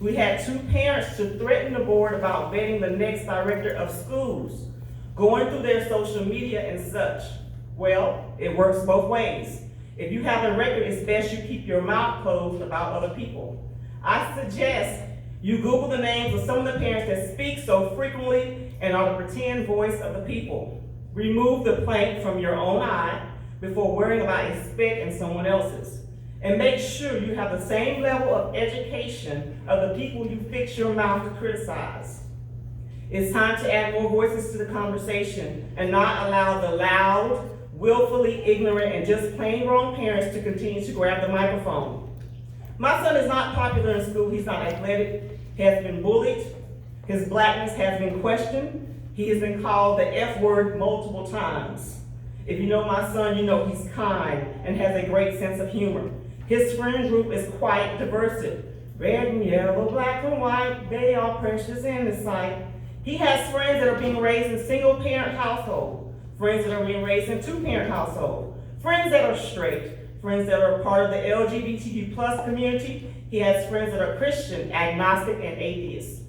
We had 2 parents to threaten the board about vetting the next director of schools, going through their social media and such. Well, it works both ways. If you have a record, it's best you keep your mouth closed about other people. I suggest you Google the names of some of the parents that speak so frequently and are the pretend voice of the people. Remove the plank from your own eye before worrying about a speck in someone else's. And make sure you have the same level of education of the people you fix your mouth to criticize. It's time to add more voices to the conversation and not allow the loud, willfully ignorant, and just plain wrong parents to continue to grab the microphone. My son is not popular in school. He's not athletic, has been bullied, his blackness has been questioned, he has been called the F word multiple times. If you know my son, you know he's kind and has a great sense of humor. His friend group is quite diverse. Red and yellow, black and white, they are precious in his sight. He has friends that are being raised in single-parent household, friends that are being raised in 2-parent household, friends that are straight, friends that are part of the LGBTQ+ community. He has friends that are Christian, agnostic, and atheist.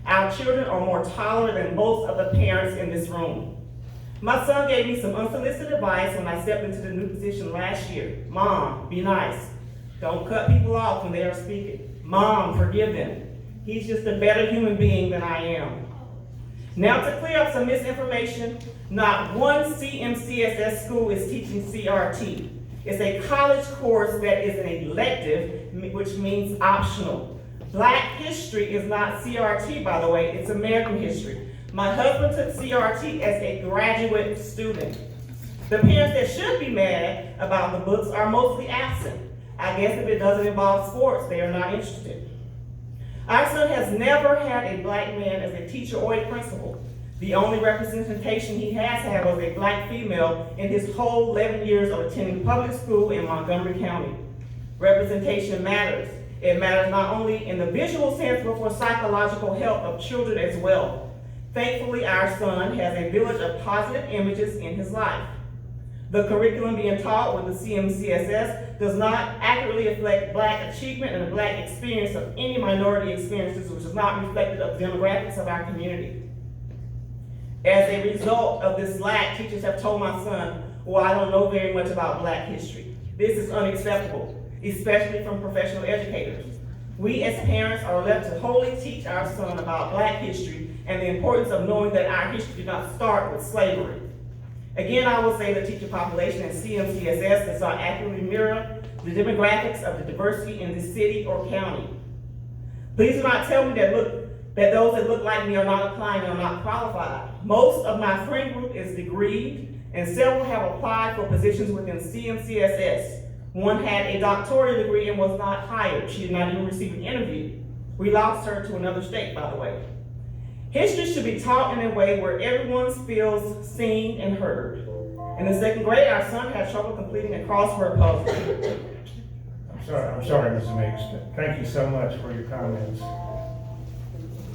Our children are more tolerant than most of the parents in this room. My son gave me some unsolicited advice when I stepped into the new position last year. Mom, be nice. Don't cut people off when they are speaking. Mom, forgive them. He's just a better human being than I am. Now, to clear up some misinformation, not one CMCSS school is teaching CRT. It's a college course that is an elective, which means optional. Black history is not CRT, by the way, it's American history. My husband took CRT as a graduate student. The parents that should be mad about the books are mostly absent. I guess if it doesn't involve sports, they are not interested. Our son has never had a black man as a teacher or a principal. The only representation he has had was a black female in his whole 11 years of attending public school in Montgomery County. Representation matters. It matters not only in the visual sense, but for psychological health of children as well. Thankfully, our son has a village of positive images in his life. The curriculum being taught with the CMCSS does not accurately reflect black achievement and the black experience of any minority experiences, which is not reflective of the demographics of our community. As a result of this lack, teachers have told my son, well, I don't know very much about black history. This is unacceptable, especially from professional educators. We as parents are left to wholly teach our son about black history and the importance of knowing that our history did not start with slavery. Again, I will say the teacher population in CMCSS does not accurately mirror the demographics of the diversity in this city or county. Please do not tell me that those that look like me are not applying and are not qualified. Most of my friend group is degreed, and several have applied for positions within CMCSS. One had a doctoral degree and was not hired. She did not even receive an interview. We lost her to another state, by the way. History should be taught in a way where everyone feels seen and heard. In the 2nd grade, our son had trouble completing a crossword puzzle. I'm sorry, Mrs. Mix. Thank you so much for your comments.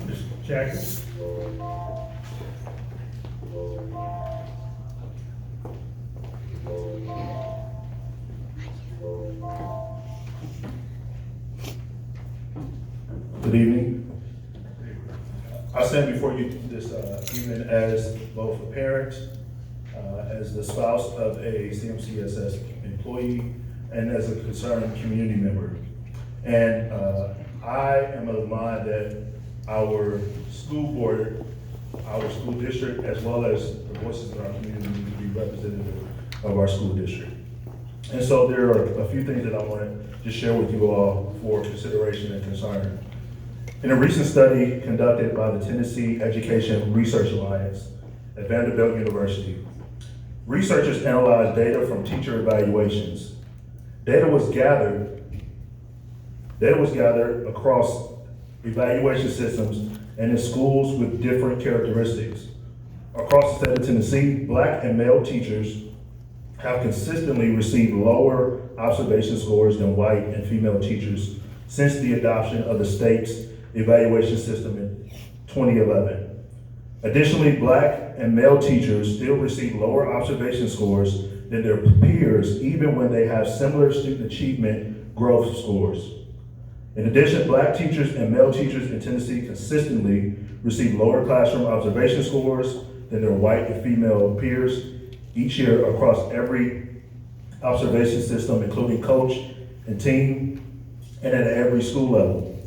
Ms. Jackson? Good evening. I stand before you this evening as both a parent, as the spouse of a CMCSS employee, and as a concerned community member. And I am of the mind that our school board, our school district, as well as the voices of our community need to be representative of our school district. And so there are a few things that I want to just share with you all for consideration and concern. In a recent study conducted by the Tennessee Education Research Alliance at Vanderbilt University, researchers analyzed data from teacher evaluations. Data was gathered across evaluation systems and in schools with different characteristics. Across the state of Tennessee, black and male teachers have consistently received lower observation scores than white and female teachers since the adoption of the state's evaluation system in 2011. Additionally, black and male teachers still receive lower observation scores than their peers, even when they have similar student achievement growth scores. In addition, black teachers and male teachers in Tennessee consistently receive lower classroom observation scores than their white and female peers each year across every observation system, including coach and team, and at every school level.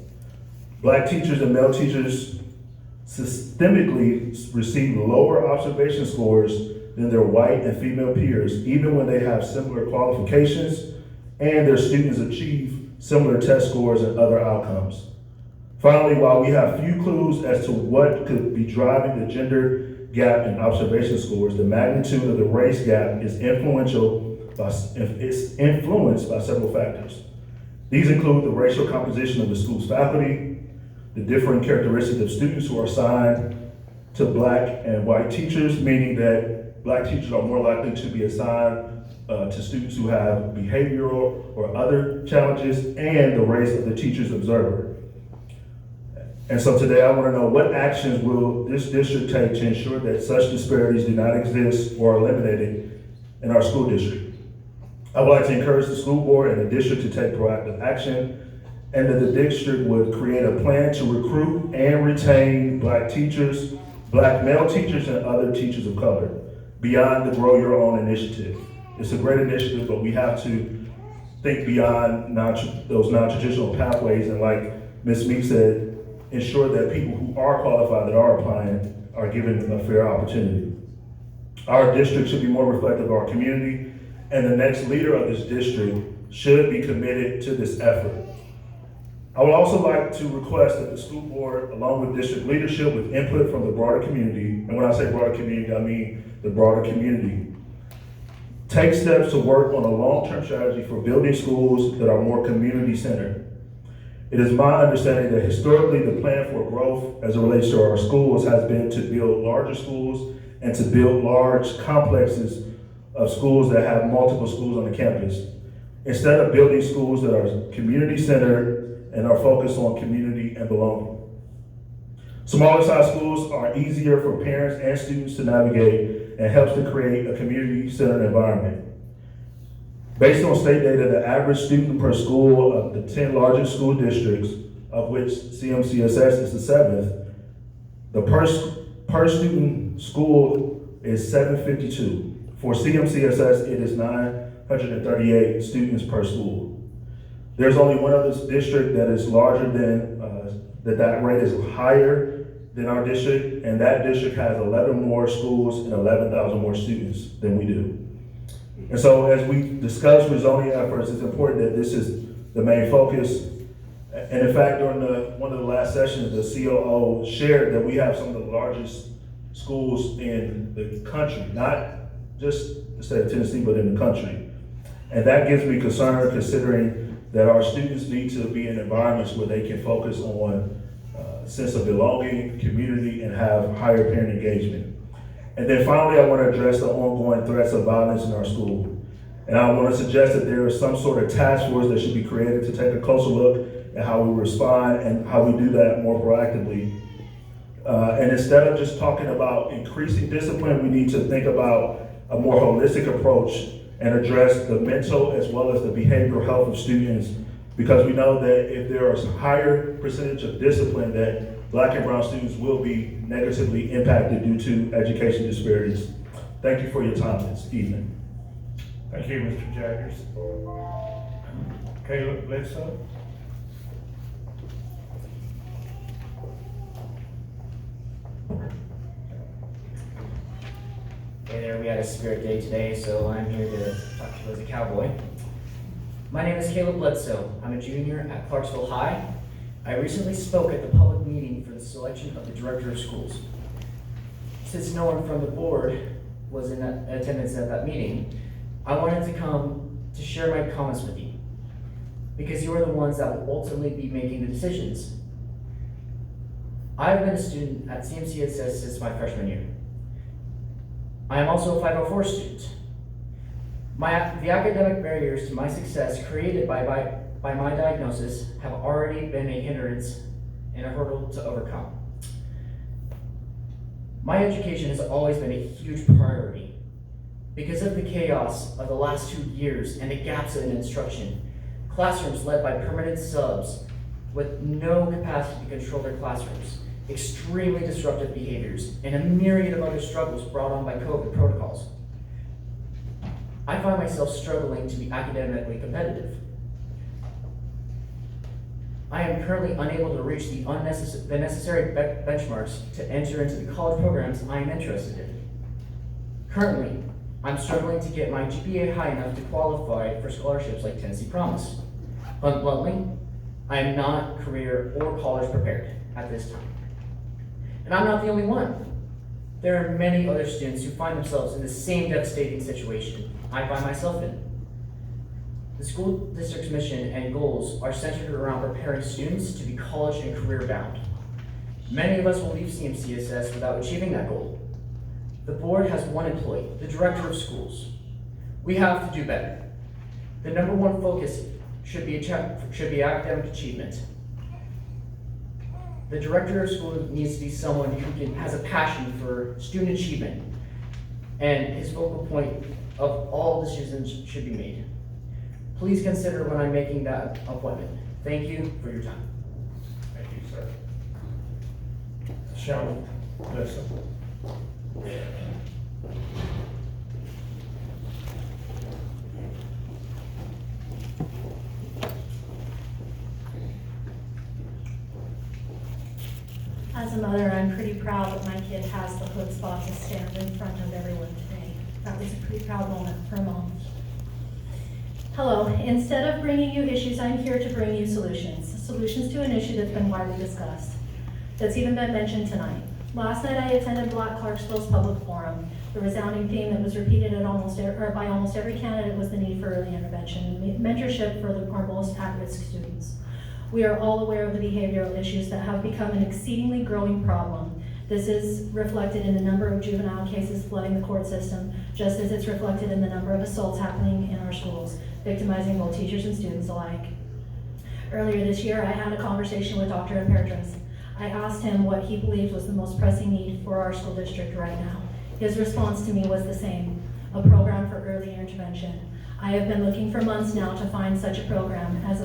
Black teachers and male teachers systemically receive lower observation scores than their white and female peers, even when they have similar qualifications and their students achieve similar test scores and other outcomes. Finally, while we have few clues as to what could be driving the gender gap in observation scores, the magnitude of the race gap is influenced by several factors. These include the racial composition of the school's faculty, the differing characteristics of students who are assigned to black and white teachers, meaning that black teachers are more likely to be assigned to students who have behavioral or other challenges, and the race of the teacher's observer. And so today I want to know, what actions will this district take to ensure that such disparities do not exist or are eliminated in our school district? I would like to encourage the school board and the district to take proactive action, and that the district would create a plan to recruit and retain black teachers, black male teachers, and other teachers of color beyond the Grow Your Own initiative. It's a great initiative, but we have to think beyond those non-traditional pathways, and like Ms. Meek said, ensure that people who are qualified, that are applying, are given a fair opportunity. Our district should be more reflective of our community, and the next leader of this district should be committed to this effort. I would also like to request that the school board, along with district leadership with input from the broader community, and when I say broader community, I mean the broader community, take steps to work on a long-term strategy for building schools that are more community-centered. It is my understanding that historically the plan for growth as it relates to our schools has been to build larger schools and to build large complexes of schools that have multiple schools on the campus, instead of building schools that are community-centered and are focused on community and belonging. Smaller size schools are easier for parents and students to navigate and helps to create a community-centered environment. Based on state data, the average student per school of the 10 largest school districts, of which CMCSS is the 7th, the per student school is 752. For CMCSS, it is 938 students per school. There's only one other district that is larger than, that rate is higher than our district, and that district has 11 more schools and 11,000 more students than we do. And so as we discuss rezoning efforts, it's important that this is the main focus. And in fact, during one of the last sessions, the COO shared that we have some of the largest schools in the country, not just the state of Tennessee, but in the country. And that gives me concern, considering that our students need to be in environments where they can focus on sense of belonging, community, and have higher parent engagement. And then finally, I want to address the ongoing threats of violence in our school. And I want to suggest that there is some sort of task force that should be created to take a closer look at how we respond and how we do that more proactively. And instead of just talking about increasing discipline, we need to think about a more holistic approach and address the mental as well as the behavioral health of students, because we know that if there is a higher percentage of discipline, that Black and brown students will be negatively impacted due to education disparities. Thank you for your time this evening. Thank you, Mr. Jaggers. Caleb Bledsoe. Hey there, we had a spirit day today, so I'm here to talk to you as a cowboy. My name is Caleb Bledsoe. I'm a junior at Clarksville High. I recently spoke at the public meeting for the selection of the director of schools. Since no one from the board was in attendance at that meeting, I wanted to come to share my comments with you, because you are the ones that will ultimately be making the decisions. I've been a student at CMCSS since my freshman year. I am also a 504 student. The academic barriers to my success created by my diagnosis have already been a hindrance and a hurdle to overcome. My education has always been a huge priority. Because of the chaos of the last 2 years and the gaps in instruction, classrooms led by permanent subs with no capacity to control their classrooms, extremely disruptive behaviors, and a myriad of other struggles brought on by COVID protocols. I find myself struggling to be academically competitive. I am currently unable to reach the necessary benchmarks to enter into the college programs I am interested in. Currently, I'm struggling to get my GPA high enough to qualify for scholarships like Tennessee Promise. But bluntly, I am not career or college prepared at this time. And I'm not the only one. There are many other students who find themselves in the same devastating situation I find myself in. The school district's mission and goals are centered around preparing students to be college and career bound. Many of us will leave CMCSS without achieving that goal. The board has one employee, the director of schools. We have to do better. The number one focus should be academic achievement. The director of school needs to be someone who has a passion for student achievement, and his focal point of all decisions should be made. Please consider when I'm making that appointment. Thank you for your time. Thank you, sir. Sean, listen. As a mother, I'm pretty proud that my kid has the chutzpah to stand in front of everyone today. That was a pretty proud moment for a mom. Hello, instead of bringing you issues, I'm here to bring you solutions. Solutions to an issue that's been widely discussed, that's even been mentioned tonight. Last night I attended Black Clarksville's public forum. The resounding theme that was repeated by almost every candidate was the need for early intervention and mentorship for our most at-risk students. We are all aware of the behavioral issues that have become an exceedingly growing problem. This is reflected in the number of juvenile cases flooding the court system, just as it's reflected in the number of assaults happening in our schools, victimizing both teachers and students alike. Earlier this year, I had a conversation with Dr. Imperatrice. I asked him what he believed was the most pressing need for our school district right now. His response to me was the same, a program for early intervention. I have been looking for months now to find such a program, as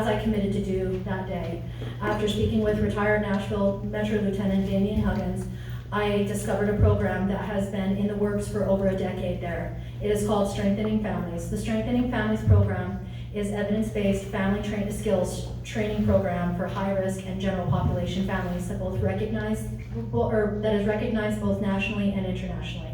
I committed to do that day. After speaking with retired Nashville Metro Lieutenant Damian Huggins, I discovered a program that has been in the works for over a decade there. It is called Strengthening Families. The Strengthening Families program is evidence-based family skills training program for high-risk and general population families that is recognized both nationally and internationally.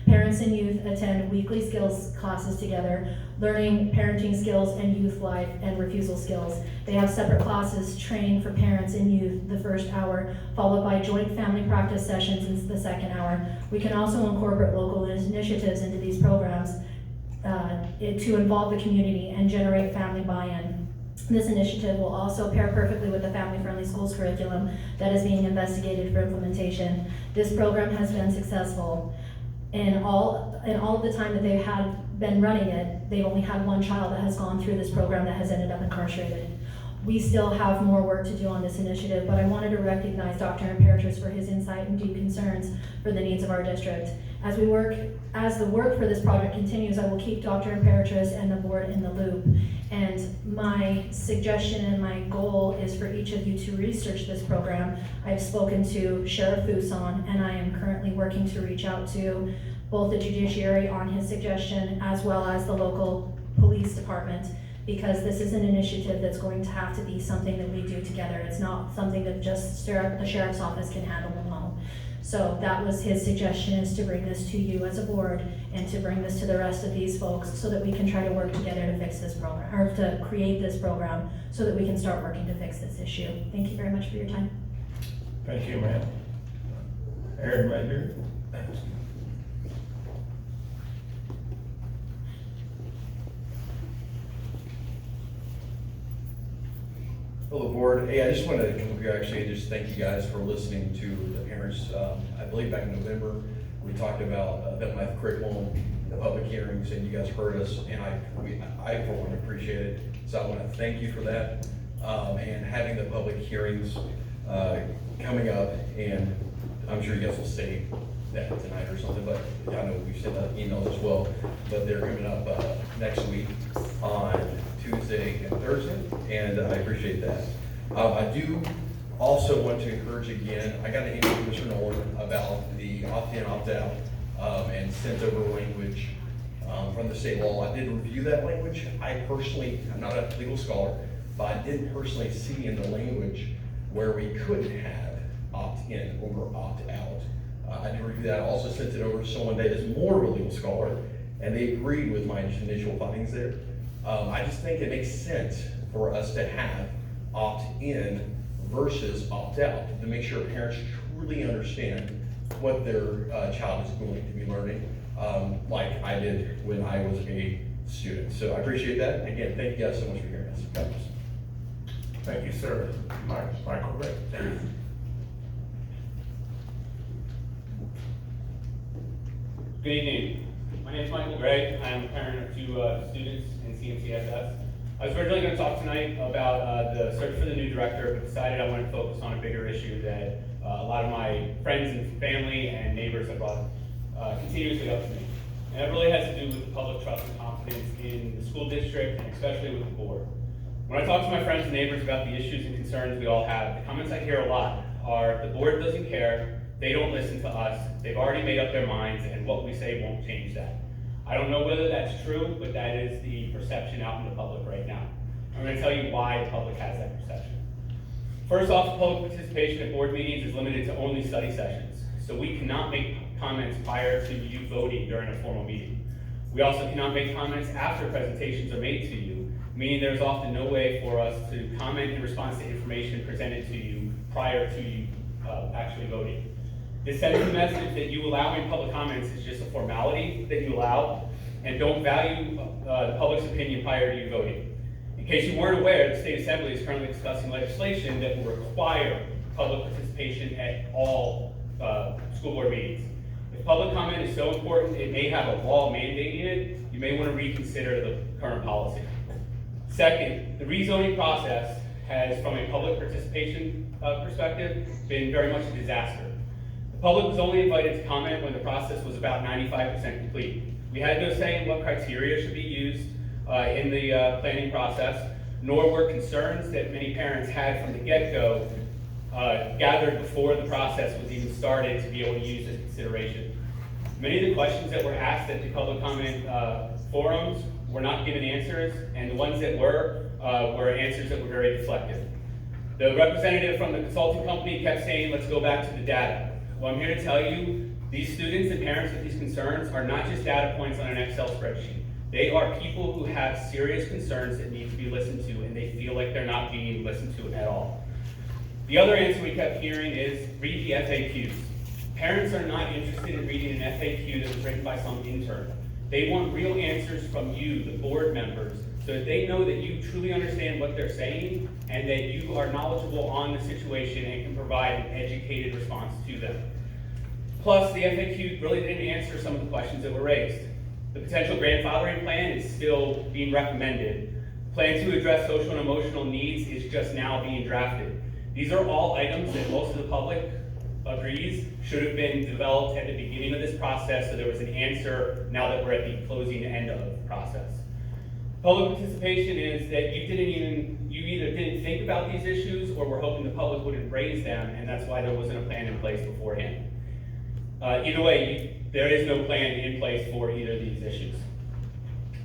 Parents and youth attend weekly skills classes together, learning parenting skills and youth life and refusal skills. They have separate classes trained for parents and youth the first hour, followed by joint family practice sessions in the second hour. We can also incorporate local initiatives into these programs to involve the community and generate family buy-in. This initiative will also pair perfectly with the family-friendly schools curriculum that is being investigated for implementation. This program has been successful. In all of the time that they've been running it, they've only had one child that has gone through this program that has ended up incarcerated. We still have more work to do on this initiative, but I wanted to recognize Dr. Imperatrice for his insight and deep concerns for the needs of our district. As the work for this project continues, I will keep Dr. Imperatrice and the board in the loop. And my suggestion and my goal is for each of you to research this program. I've spoken to Sheriff Fuson, and I am currently working to reach out to both the judiciary on his suggestion as well as the local police department, because this is an initiative that's going to have to be something that we do together. It's not something that just the sheriff's office can handle alone. So that was his suggestion, is to bring this to you as a board and to bring this to the rest of these folks so that we can try to work together to fix this program, or to create this program so that we can start working to fix this issue. Thank you very much for your time. Thank you, ma'am. Aaron Rader. Hello, board. Hey, I just wanted to come up here actually and just thank you guys for listening to the parents. I believe back in November, we talked about the math curriculum, the public hearings, and you guys heard us, and I for one appreciate it. So I want to thank you for that, and having the public hearings coming up, and I'm sure you guys will say that tonight or something, but I know we've sent out emails as well, but they're coming up next week on Tuesday and Thursday, and I appreciate that. I do also want to encourage again, I got an email from Mr. Nolan about the opt-in, opt-out, and sent over language from the state law. I did review that language. I personally, I'm not a legal scholar, but I did personally see in the language where we could have opt-in over opt-out. I did review that. I also sent it over to someone that is more of a legal scholar, and they agreed with my initial findings there. I just think it makes sense for us to have opt-in versus opt-out to make sure parents truly understand what their child is going to be learning, like I did when I was a student. So I appreciate that. Again, thank you guys so much for hearing us. God bless. Thank you, sir. Michael Ray. Good evening. My name is Michael Gray. I am a parent of two students in CMCSS. I was originally going to talk tonight about the search for the new director, but decided I wanted to focus on a bigger issue that a lot of my friends and family and neighbors have brought continuously up to me. And that really has to do with the public trust and confidence in the school district, and especially with the board. When I talk to my friends and neighbors about the issues and concerns we all have, the comments I hear a lot are, the board doesn't care, they don't listen to us, they've already made up their minds, and what we say won't change that. I don't know whether that's true, but that is the perception out in the public right now. I'm going to tell you why the public has that perception. First off, public participation at board meetings is limited to only study sessions, so we cannot make comments prior to you voting during a formal meeting. We also cannot make comments after presentations are made to you, meaning there's often no way for us to comment in response to information presented to you prior to you actually voting. This sends the message that you allowing public comments is just a formality that you allow, and don't value the public's opinion prior to you voting. In case you weren't aware, the State Assembly is currently discussing legislation that will require public participation at all school board meetings. If public comment is so important, it may have a law mandating it, you may want to reconsider the current policy. Second, the rezoning process has, from a public participation perspective, been very much a disaster. The public was only invited to comment when the process was about 95% complete. We had no say in what criteria should be used in the planning process, nor were concerns that many parents had from the get-go gathered before the process was even started to be able to use as consideration. Many of the questions that were asked at the public comment forums were not given answers, and the ones that were answers that were very deflective. The representative from the consulting company kept saying, let's go back to the data. Well, I'm here to tell you, these students and parents with these concerns are not just data points on an Excel spreadsheet. They are people who have serious concerns that need to be listened to, and they feel like they're not being listened to at all. The other answer we kept hearing is, read the FAQs. Parents are not interested in reading an FAQ that was written by some intern. They want real answers from you, the board members, so that they know that you truly understand what they're saying and that you are knowledgeable on the situation and can provide an educated response to them. Plus, the FAQ really didn't answer some of the questions that were raised. The potential grandfathering plan is still being recommended. The plan to address social and emotional needs is just now being drafted. These are all items that most of the public agrees should have been developed at the beginning of this process, so there was an answer now that we're at the closing end of the process. Public participation is that you either didn't think about these issues or were hoping the public wouldn't raise them, and that's why there wasn't a plan in place beforehand. Either way, there is no plan in place for either of these issues.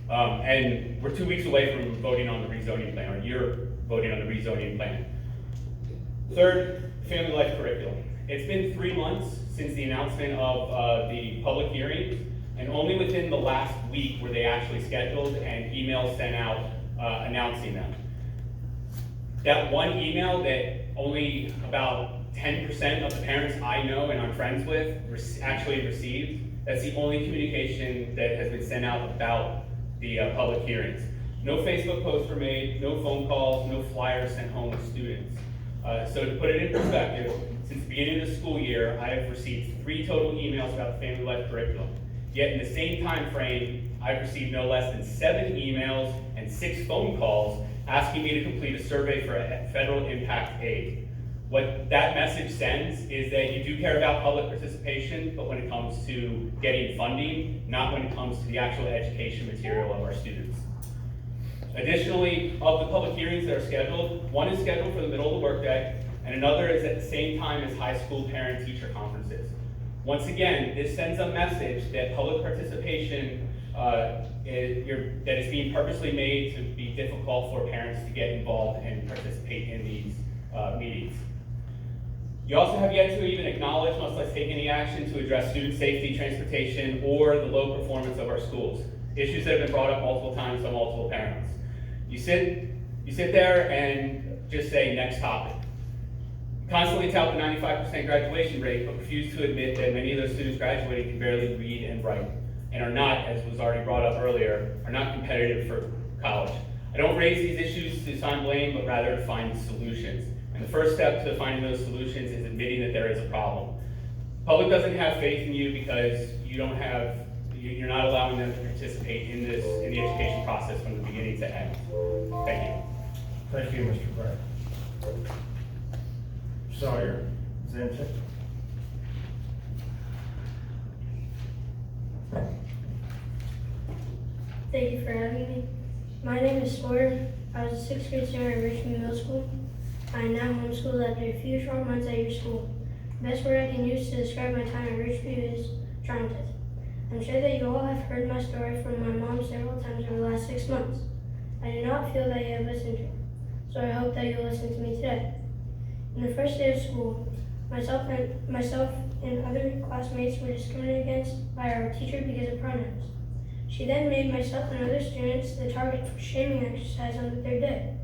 And we're 2 weeks away from voting on the rezoning plan, or you're voting on the rezoning plan. Third, family life curriculum. It's been 3 months since the announcement of the public hearings, and only within the last week were they actually scheduled and emails sent out announcing them. That one email that only about 10% of the parents I know and I'm friends with actually received, that's the only communication that has been sent out about the public hearings. No Facebook posts were made, no phone calls, no flyers sent home to students. So to put it in perspective, since the beginning of the school year, I have received 3 total emails about the family life curriculum. Yet in the same time frame, I've received no less than 7 emails and 6 phone calls asking me to complete a survey for federal impact aid. What that message sends is that you do care about public participation, but when it comes to getting funding, not when it comes to the actual education material of our students. Additionally, of the public hearings that are scheduled, one is scheduled for the middle of the workday, and another is at the same time as high school parent-teacher conferences. Once again, this sends a message that public participation that is being purposely made to be difficult for parents to get involved and participate in these meetings. You also have yet to even acknowledge, much less take any action to address student safety, transportation, or the low performance of our schools. Issues that have been brought up multiple times by multiple parents. You sit there and just say, next topic. Constantly tout the 95% graduation rate, but refuse to admit that many of those students graduating can barely read and write, and are not, as was already brought up earlier, are not competitive for college. I don't raise these issues to assign blame, but rather to find solutions. And the first step to finding those solutions is admitting that there is a problem. Public doesn't have faith in you because you're not allowing them to participate in the education process from the beginning to end. Thank you. Thank you, Mr. Brown. Sawyer, Zentek. Thank you for having me. My name is Sawyer. I was a 6th grade student at Richmond Middle School. I am now homeschooled after a few short months at your school. The best word I can use to describe my time at Richview is traumatized. I'm sure that you all have heard my story from my mom several times over the last 6 months. I do not feel that you have listened to me, so I hope that you'll listen to me today. In the first day of school, myself and other classmates were discriminated against by our teacher because of pronouns. She then made myself and other students the target for shaming exercise on the 3rd day.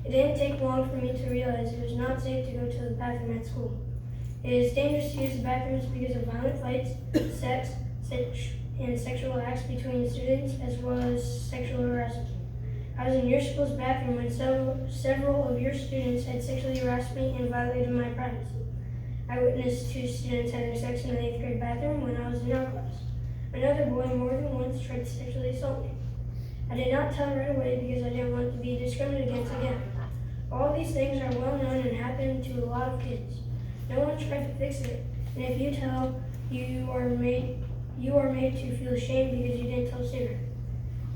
It didn't take long for me to realize it was not safe to go to the bathroom at school. It is dangerous to use the bathrooms because of violent fights, sex, and sexual acts between students, as well as sexual harassment. I was in your school's bathroom when several of your students had sexually harassed me and violated my privacy. I witnessed 2 students having sex in the 8th grade bathroom when I was in our class. Another boy more than once tried to sexually assault me. I did not tell right away because I didn't want to be discriminated against again. All these things are well known and happen to a lot of kids. No one tried to fix it, and if you tell, you are made to feel ashamed because you didn't tell sooner.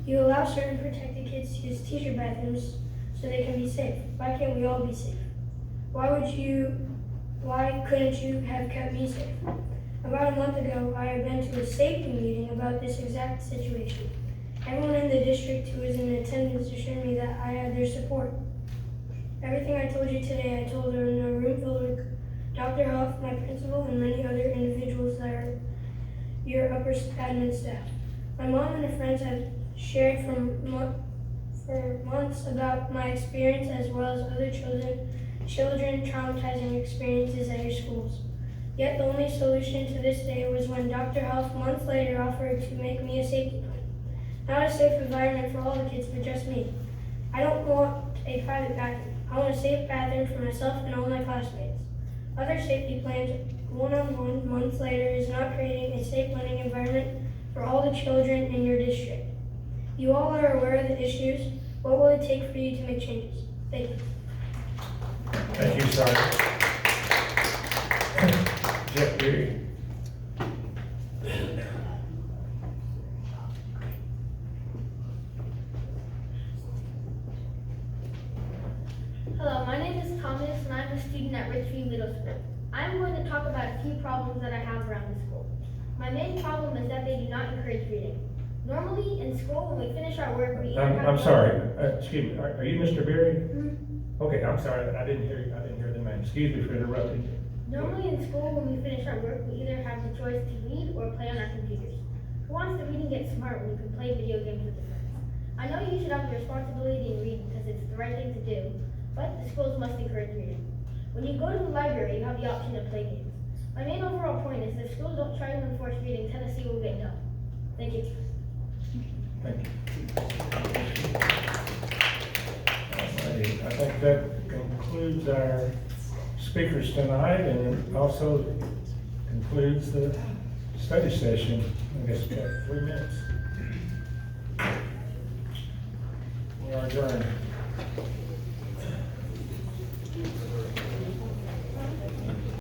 You allow certain protected kids to use teacher bathrooms so they can be safe. Why can't we all be safe? Why couldn't you have kept me safe? About a month ago, I had been to a safety meeting about this exact situation. Everyone in the district who was in attendance assured me that I had their support. Everything I told you today, I told her in a room filled with Dr. Huff, my principal, and many other individuals that are your upper admin staff. My mom and her friends have shared for months about my experience as well as other children traumatizing experiences at your schools. Yet the only solution to this day was when Dr. Huff months later offered to make me a safety plan. Not a safe environment for all the kids, but just me. I don't want a private bathroom. I want a safe bathroom for myself and all my classmates. Other safety plans, one-on-one, months later, is not creating a safe learning environment for all the children in your district. You all are aware of the issues. What will it take for you to make changes? Thank you. Thank you, Sergeant. Jeff Beery. Hello, my name is Thomas and I'm a student at Richview Middle School. I'm going to talk about a few problems that I have around the school. My main problem is that they do not encourage reading. Normally in school, when we finish our work, we either have... I'm sorry, excuse me, are you Mr. Beery? Mhm. Okay, I'm sorry, I didn't hear the name. Excuse me for interrupting you. Normally in school, when we finish our work, we either have the choice to read or play on our computers. Who wants to read and get smart when you can play video games with your friends? I know you should have the responsibility in reading because it's the right thing to do, but the schools must encourage reading. When you go to the library, you have the option to play games. My main overall point is if schools don't try to enforce reading, Tennessee will get done. Thank you. Thank you. Alrighty, I think that concludes our speakers tonight, and it also concludes the study session. I guess we have 3 minutes. We are adjourned.